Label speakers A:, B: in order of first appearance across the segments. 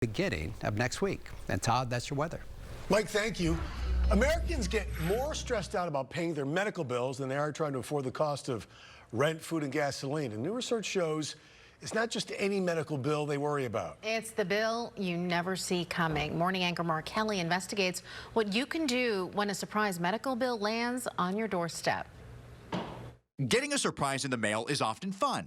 A: beginning of next week. And Todd, that's your weather.
B: Mike, thank you. Americans get more stressed out about paying their medical bills than they are trying to afford the cost of rent, food, and gasoline. And new research shows it's not just any medical bill they worry about.
C: It's the bill you never see coming. Morning anchor Mark Kelly investigates what you can do when a surprise medical bill lands on your doorstep.
D: Getting a surprise in the mail is often fun,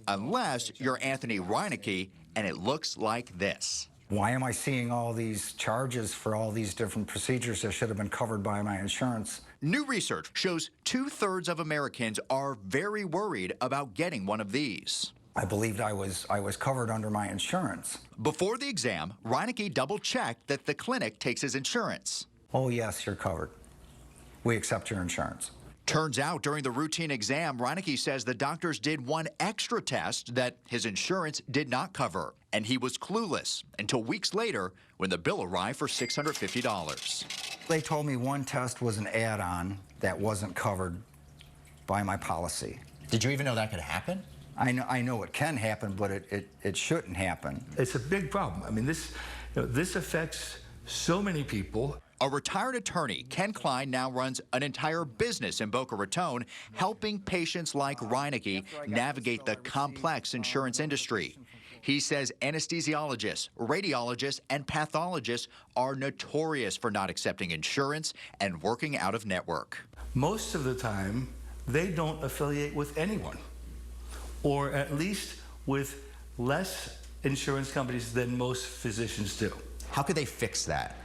D: unless you're Anthony Reinecke and it looks like this.
E: Why am I seeing all these charges for all these different procedures that should have been covered by my insurance?
D: New research shows 2/3 of Americans are very worried about getting one of these.
E: I believed I was covered under my insurance.
D: Before the exam, Reinecke double-checked that the clinic takes his insurance.
E: Oh yes, you're covered. We accept your insurance.
D: Turns out during the routine exam, Reinecke says the doctors did one extra test that his insurance did not cover, and he was clueless until weeks later when the bill arrived for $650.
E: They told me one test was an add-on that wasn't covered by my policy.
D: Did you even know that could happen?
E: I know it can happen, but it shouldn't happen.
F: It's a big problem. I mean, this affects so many people.
D: A retired attorney, Ken Klein, now runs an entire business in Boca Raton, helping patients like Reinecke navigate the complex insurance industry. He says anesthesiologists, radiologists, and pathologists are notorious for not accepting insurance and working out of network.
F: Most of the time, they don't affiliate with anyone, or at least with less insurance companies than most physicians do.
D: How could they fix that?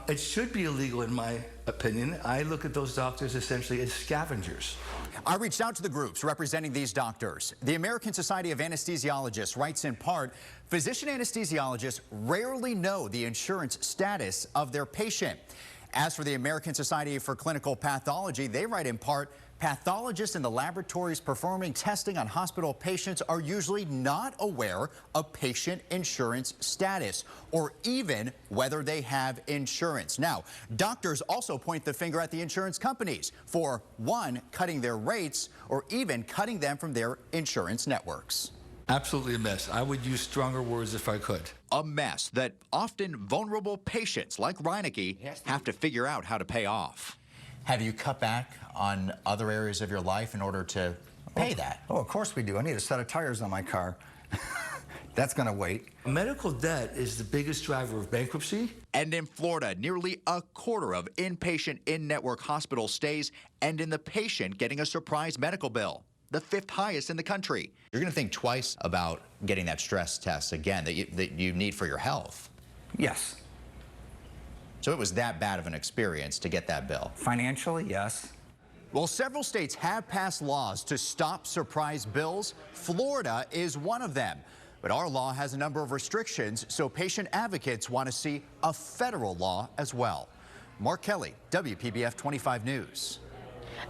F: It should be illegal, in my opinion. I look at those doctors essentially as scavengers.
D: I reached out to the groups representing these doctors. The American Society of Anesthesiologists writes in part, physician anesthesiologists rarely know the insurance status of their patient. As for the American Society for Clinical Pathology, they write in part, pathologists in the laboratories performing testing on hospital patients are usually not aware of patient insurance status or even whether they have insurance. Now, doctors also point the finger at the insurance companies for, one, cutting their rates or even cutting them from their insurance networks.
F: Absolutely a mess. I would use stronger words if I could.
D: A mess that often vulnerable patients like Reinecke have to figure out how to pay off. Have you cut back on other areas of your life in order to pay that?
E: Oh, of course we do. I need a set of tires on my car. That's going to wait.
F: Medical debt is the biggest driver of bankruptcy.
D: And in Florida, nearly a quarter of inpatient in-network hospital stays end in the patient getting a surprise medical bill, the 5th highest in the country. You're going to think twice about getting that stress test again that you need for your health.
E: Yes.
D: So it was that bad of an experience to get that bill?
E: Financially, yes.
D: Well, several states have passed laws to stop surprise bills. Florida is one of them. But our law has a number of restrictions, so patient advocates want to see a federal law as well. Mark Kelly, WPBF 25 News.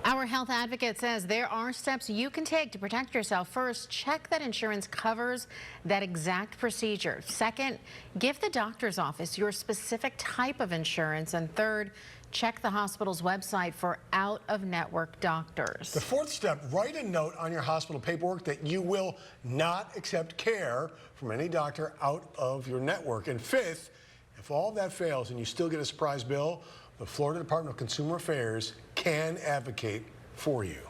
C: Our health advocate says there are steps you can take to protect yourself. First, check that insurance covers that exact procedure. Second, give the doctor's office your specific type of insurance. And third, check the hospital's website for out-of-network doctors.
B: The 4th step, write a note on your hospital paperwork that you will not accept care from any doctor out of your network. And 5th, if all that fails and you still get a surprise bill, the Florida Department of Consumer Affairs can advocate for you.